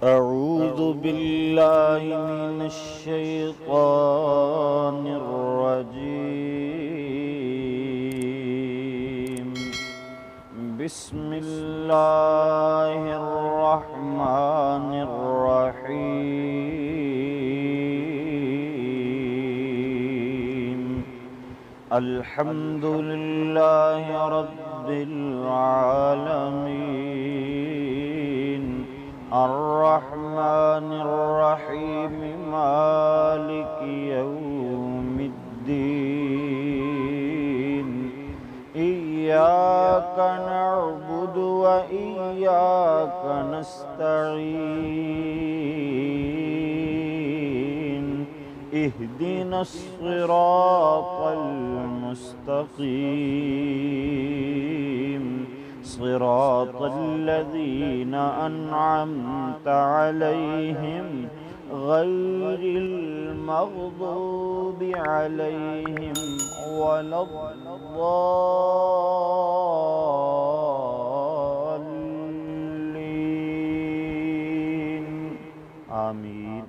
أعوذ بالله من الشيطان الرجيم. بسم الله الرحمن الرحيم. الحمد لله رب العالمين الرحمن الرحيم مالك يوم الدين. إياك نعبد وإياك نستعين. اهدنا الصراط المستقيم صراط الذين أنعمت عليهم غير المغضوب عليهم ولا الضالين. آمين.